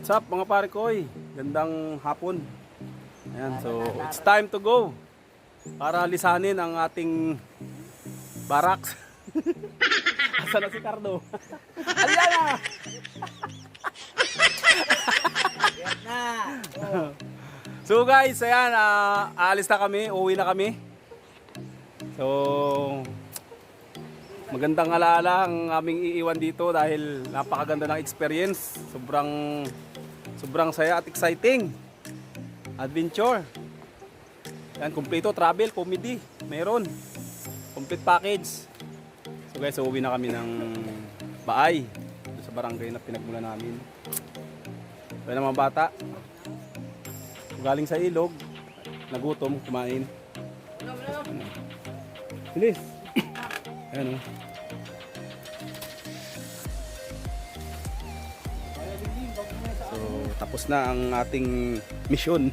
What's up mga pare koy? Gandang hapon. Ayan, so it's time to go. Para lisanin ang ating barracks. Asa na si Cardo? Ayan na! Yan na. Oh. So guys, ayan, aalis na kami, uuwi na kami. So, magandang alaala ang aming iiwan dito dahil napakaganda ng experience. Sobrang saya at exciting. Adventure. Yan, kumpleto, travel, comedy, meron. Complete package. So guys, uuwi na kami ng Baay. Doon sa barangay na pinagmula namin. So yan ang mga bata. Galing sa ilog, nagutom, kumain. Bilis. Ayan o. So, tapos na ang ating mission.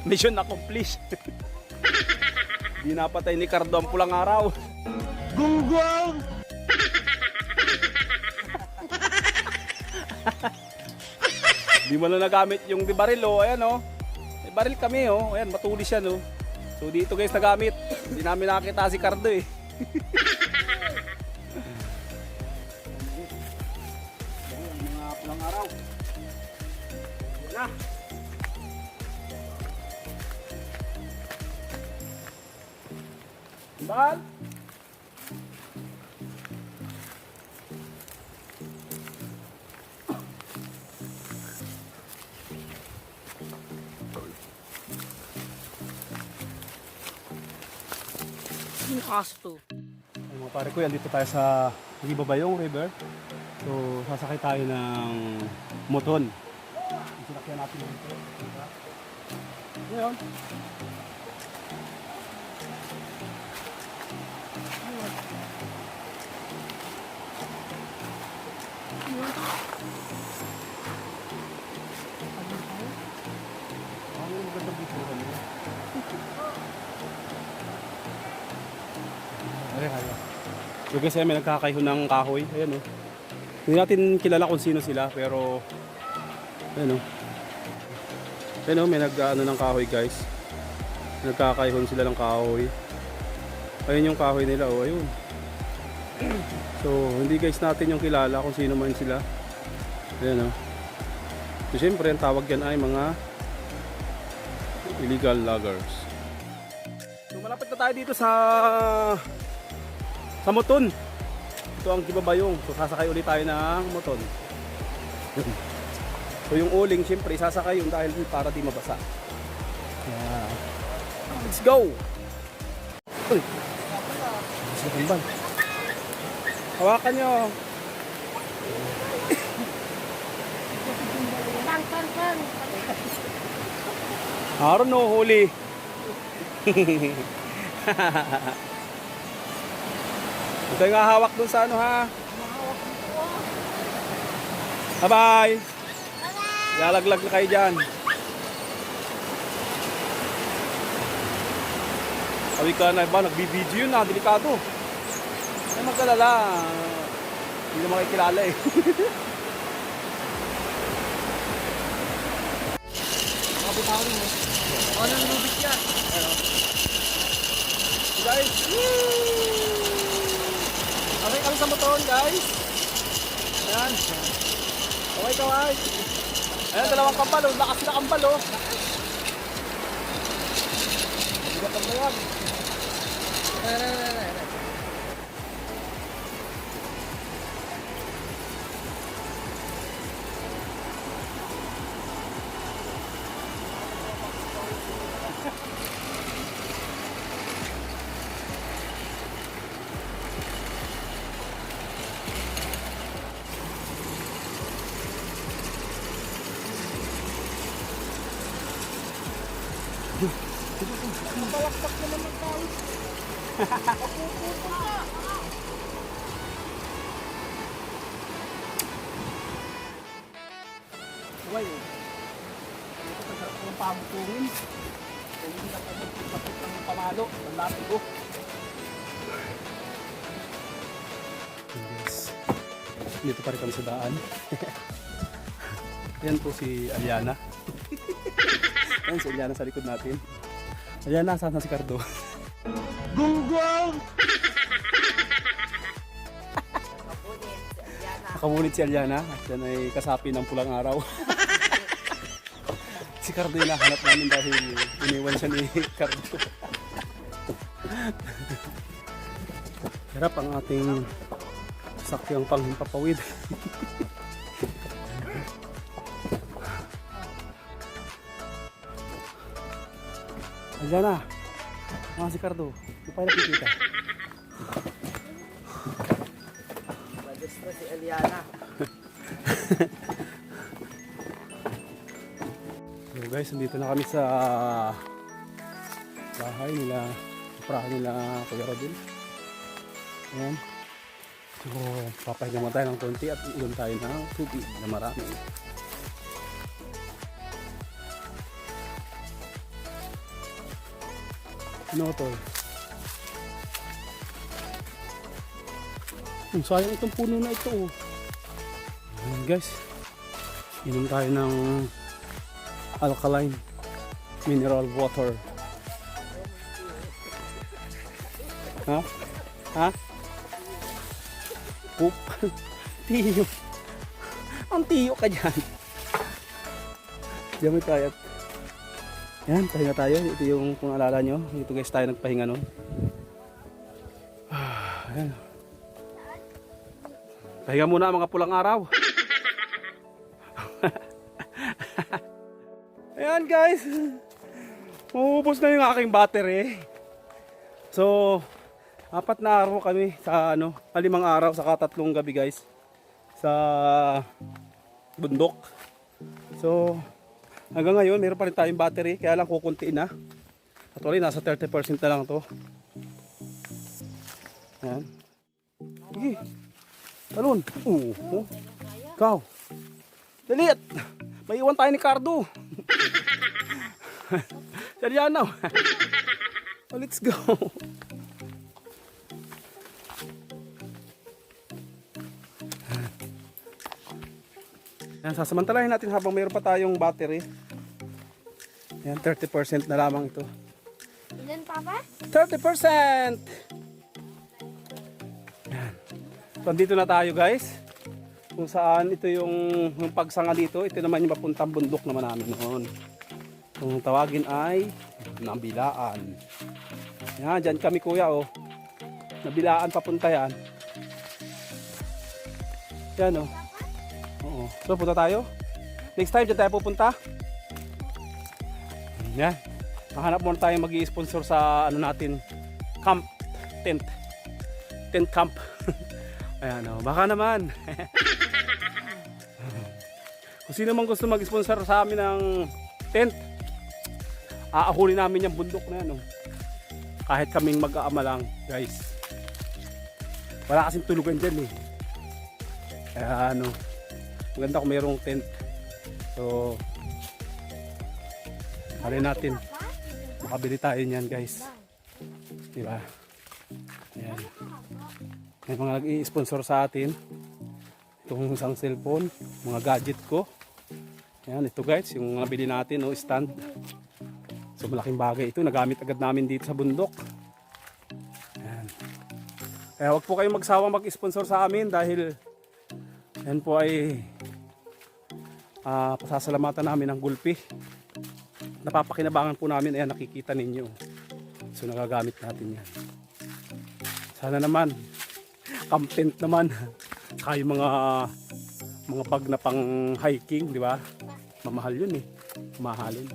Mission accomplished. Di napatay ni Cardo ang pulang araw. Gunggong! Di mo na nagamit yung di baril o. Ayan o. May baril kami o. Ayan, matulis yan o. So dito guys nagamit. Hindi namin nakakita si Cardo eh. Mga pulang araw. Yan na. Bal. Yung kasto. Ay, mga pare ko, yan dito tayo sa Gibabayong River. So, sasakay tayo ng moton. Sinakyan natin yung moton. Ngayon. Ano yung magandang video kami? So guys, may nagkakayho ng kahoy. Ayan o. Hindi natin kilala kung sino sila, pero ayan o. Ayan o, may nag-ano ng kahoy guys. Nagkakayhon sila ng kahoy. Ayun yung kahoy nila o, ayun. So hindi guys natin yung kilala kung sino man sila. Ayan o. So syempre ang tawag yan ay mga illegal loggers. So malapit na tayo dito sa moton. Ito ang Gibabayong. So sasakay ulit tayo ng moton. So yung uling syempre sasakay yung dahil para di mabasa. Yeah. Let's go. Uy. Hawakan nyo. Pan. Haron no, huli. Ito yung hawak dun sa ano ha. Bye-bye. Lalaglag na kayo dyan. Sabi ka na ba, nagbibideo yun na, delikado. Ay magkalala. Hindi na makikilala eh. Nakabitaw rin eh. Ano ng lubit yan? Guys, okay kami sa moton guys. Ayan. Okay kaway. Ayan, dalawang kambal oh. Lakas sila kambal oh. Hindi ka pagbayag. Palakpak naman ng tao. Uy, ito pagkarap ko ng pamutungin. Hindi na pa magpapit ng pamalo. Ang lapit ko. Yes. Dito pa rin kami sa daan. Ayan po si Aliana. Ayan si Aliana sa likod natin. Aliana, saan na si Cardo? Gunggong! Nakamunit si Aliana. At yan ay kasapi ng pulang araw. Si Cardo yung nahanap namin dahil iniwan siya ni Cardo. Hirap ang ating sakyang panghimpapawid. Andiyan na. Si Cardo. Hindi pa nakikita. Bagus na si Eliana. So guys, nandito na kami sa bahay nila. Prahan nila Kuya Rodin. Ayan. So, papahinga mo tayo ng konti at iyon tayo ng tubig na marami. Ano to? Sayang itong puno na ito. Oh. Ayan guys. Inom tayo ng alkaline mineral water. Ha? Ha? Poop. Tiyo. Ang tiyo ka dyan. Diyan may kayat. Yan, pahinga tayo. Ito yung kung alala nyo. Ito guys tayo nagpahinga nun. Ayan. Pahinga muna mga pulang araw. Ayan guys. Maubos na yung aking battery. So, 4 na araw kami sa 5 araw sa 3 gabi guys sa bundok. So, hanggang ngayon meron pa rin tayong battery kaya lang kukuntiin na. Actually nasa 30% na lang to. Ayan. Sige. Talon. Ikaw. Daliit. May iwan tayo ni Cardo. Seriano. Oh, let's go. Yan, sasamantalahin natin habang mayroon pa tayong battery. Yan, 30% na lamang ito. Ilan, Papa? 30%! Yan. So, andito na tayo guys. Kung saan ito yung pagsanga dito. Ito naman yung papuntang bundok naman namin noon. Kung tawagin ay Nabilaan. Yan, dyan kami kuya oh. Nabilaan papunta yan. Yan oh. Oo. So punta tayo. Next time dyan tayo pupunta. Yan. Mahanap muna tayo mag-i-sponsor sa natin. Camp. Tent. Tent camp. Ayan oh. Baka naman. Kung sino man gusto mag-sponsor sa amin ng tent. Aahunin namin yung bundok na yan oh. Kahit kaming mag-aama lang guys. Wala kasing tulugan dyan eh. Kaya maganda kung mayroong tent. So halin natin. Makabili tayo niyan guys. Diba? Ayan. May mga nag-i-sponsor sa atin. Itong isang cellphone. Mga gadget ko. Ayan ito guys. Yung nabili natin stand. So malaking bagay ito, nagamit agad namin dito sa bundok. Ayan. Kaya wag po kayong magsawang mag-sponsor sa amin dahil yan po ay pasasalamatan namin ng gulpi. Napapakinabangan po namin, ayan nakikita ninyo. So nagagamit natin yan. Sana naman, content naman. Kaya mga bag na pang hiking, di ba? Mamahal yun eh, mahalin.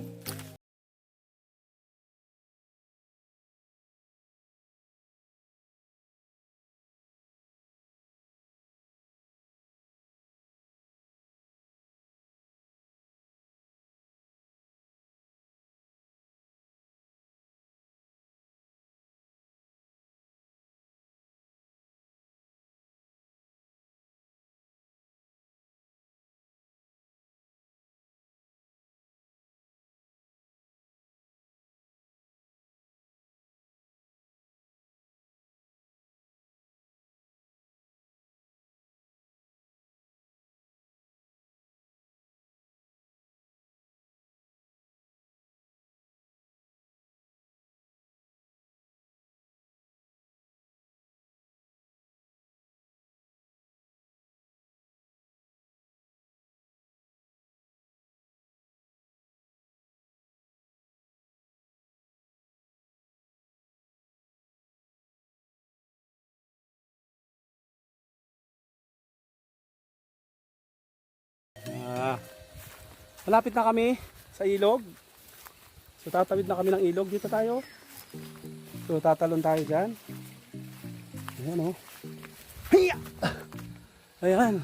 Malapit na kami sa ilog. So tatawid na kami ng ilog. Dito tayo. So tatalon tayo dyan. Ayan o. Hiya! Ayan.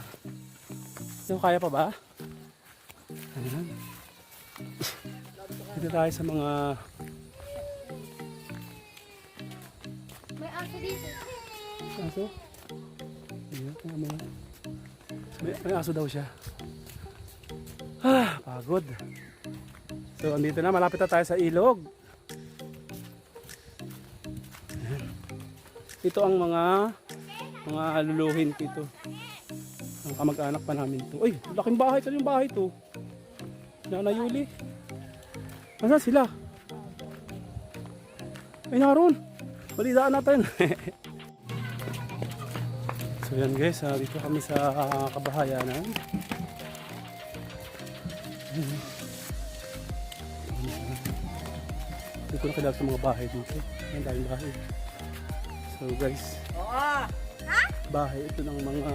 So kaya pa ba? Ayan. Dito tayo sa mga... May aso dito. Aso? Ayan, tingnan mo. May aso daw siya. Pagod. So andito na, malapit na tayo sa ilog. Ayan. Ito ang mga luluhin dito. Ang kamag-anak pa namin to. Uy, laking bahay. Saan yung bahay to? Nanay Yuli. Nasaan sila? Ay, naroon. Balidaan natin. So yan guys, dito kami sa kabahayanan. Hindi ko na kilala sa mga bahay dito. Ang daming bahay. So guys, bahay ito ng mga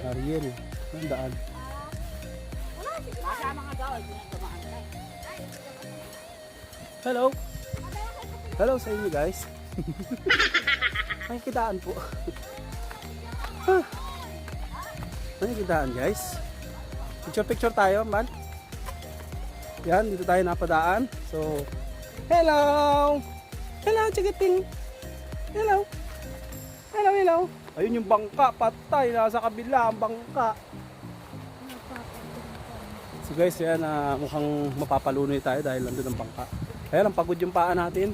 Ariel. Ang daan. Hello. Hello sa inyo guys. May kitaan po. May kitaan guys. Picture tayo man. Yan, dito tayo napadaan. So, hello! Hello, chikiting! Hello! Hello, hello! Ayun yung bangka, patay. Nasa kabila ang bangka. So guys, yan, mukhang mapapalunoy tayo dahil nandun ang bangka. Kaya lang, pagod yung paa natin.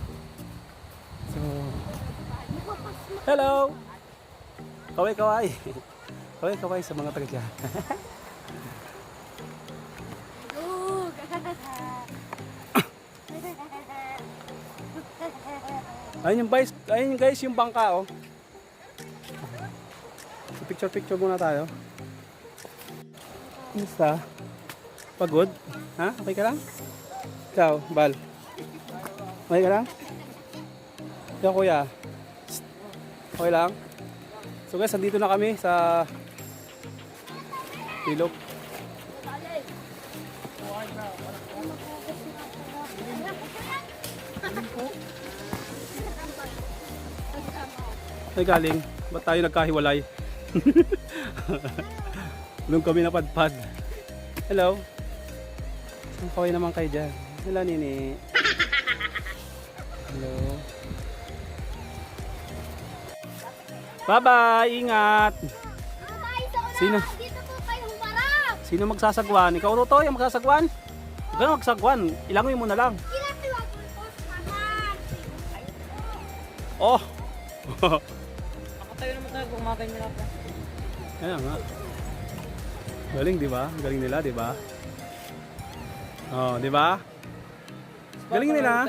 So, hello! Kaway-kaway. Kaway-kaway sa mga taga dyan. Ayun guys, yung bangka oh. So, picture muna tayo. Kumusta? Pagod? Ha? Okay ka lang? Ikaw, Bal? Okay ka lang? Ikaw kuya? Okay lang? So guys, andito na kami sa ilog. Ay galing, ba't tayo nagkahiwalay? Nung kami napadpad. Hello. Ang kaway naman kayo dyan. Hello Nini. Hello. Bye bye, ingat. Sino? Dito po kayo humarap. Sino magsasagwan? Ikaw Totoy ang magsasagwan? Huwag ka na magsagwan, ilangoy mo na lang. Kinatiwag po po naman. Oh! Ako tayo naman tayo, kumakain nila pa. Kaya nga. Galing, di ba? Galing nila, di ba? Oh, di ba? Galing nila.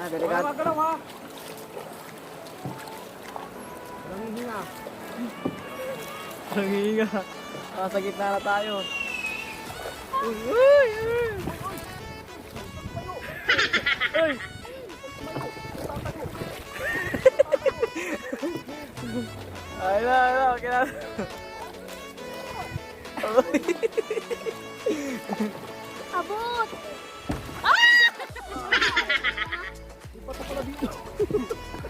Delikado. Wag ka lang ha. Ang hihinga. Sa gitna na tayo. Ay na, okay na. Abot.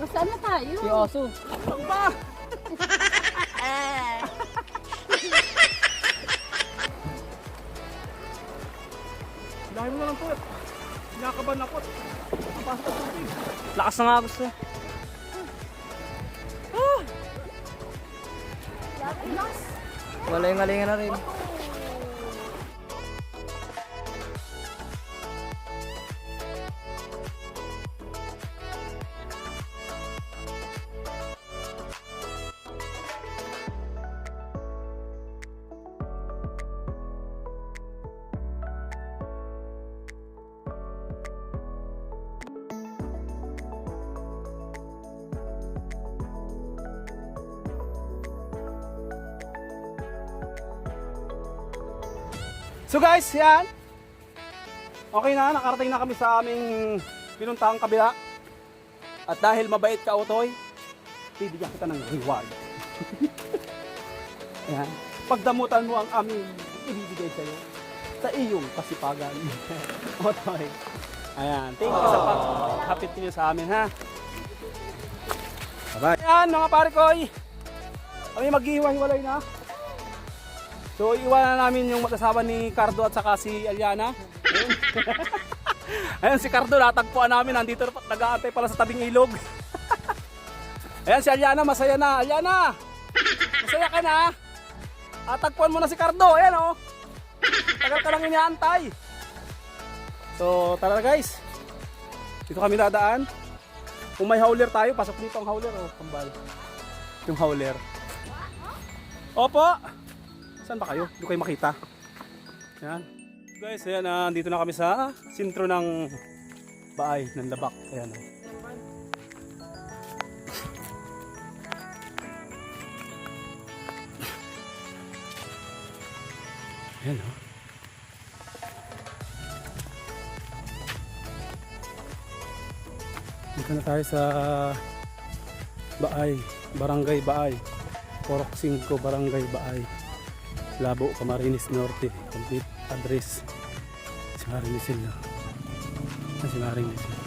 Saan na tayo? Si Oso. Dahil mo na lang po. Kinakaban ako. Napasok sa tubig. Lakas na nga gusto. Wala yung ngalingan na rin. So guys, yan. Okay na, nakarating na kami sa aming pinuntahang kabila. At dahil mabait ka, Otoy, bibigyan kita ng reward. Ayan. Pagdamutan mo ang aming ibibigay sa'yo sa iyong kasipagan. Otoy. Ayan. Thank you sa pag-hapit niyo sa amin, ha? Bye-bye. Ayan, mga pare ko. Kami maghihiwa-hiwalay na. So, iwanan namin yung mag-asawa ni Cardo at saka si Aliana. Ayun. Ayun, si Cardo, natagpuan namin. Nandito nag-aantay pala sa tabing ilog. Ayan, si Aliana, masaya na. Aliana, masaya ka na. Tagpuan mo na si Cardo. Ayan, oh. Tagal ka lang inaantay. So, tara guys. Dito kami dadaan. Kung may howler tayo, pasok dito ang howler. Oh, kambal. Yung howler. Opo. Saan ba kayo? Hindi kayo makita. Yan. Guys, ayan, dito na kami sa sentro ng baay ng Labak. Ayan. Ayan, oh. Dito na tayo sa Baay, Barangay Baay. Porok 5, Barangay Baay. Labo, Camarines Norte. Complete address. Si Maring Lisil. Si Maring Lisil.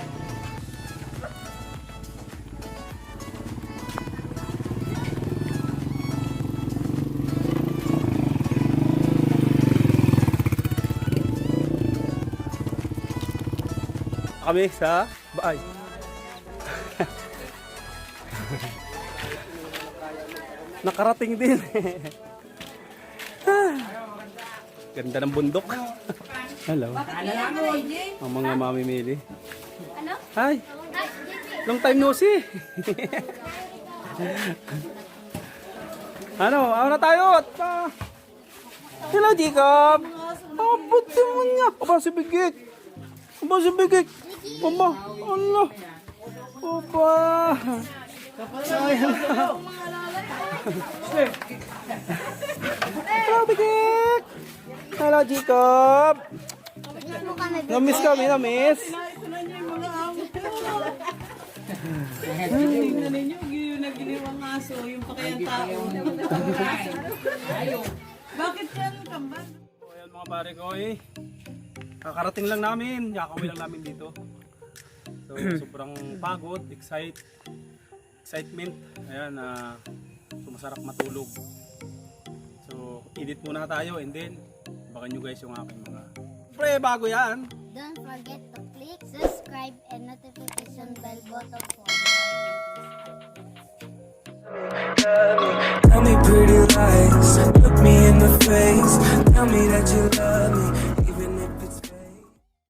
Kami sa Baay. Nakarating din. Ganda ng bundok. Hello. Ang mga mamimili. Ano? Hi. Ay, JP. Long time no see. Ano na tayo? Hello, Jacob. Abot naman niya. Aba, si Bigit. Aba, si Bigit. Aba, Allah. Aba. Ay, hello. Hello, Bigit. Hello, Jacob. Mo ka na dito. Namiss kami, namiss. Tingnan ninyo, yung nagiliwang aso, yung pakayang tao. Bakit yan, kambal? So, ayan mga pare ko kakarating lang namin, yakawin lang namin dito. So, sobrang pagod, excitement. Ayan, so masarap matulog. So, edit muna tayo and then, baka nyo guys yung aking mga pre, bago yan. Don't forget to click subscribe and notification bell button for Tell me pretty lies, look me in the face. Tell me that you love me.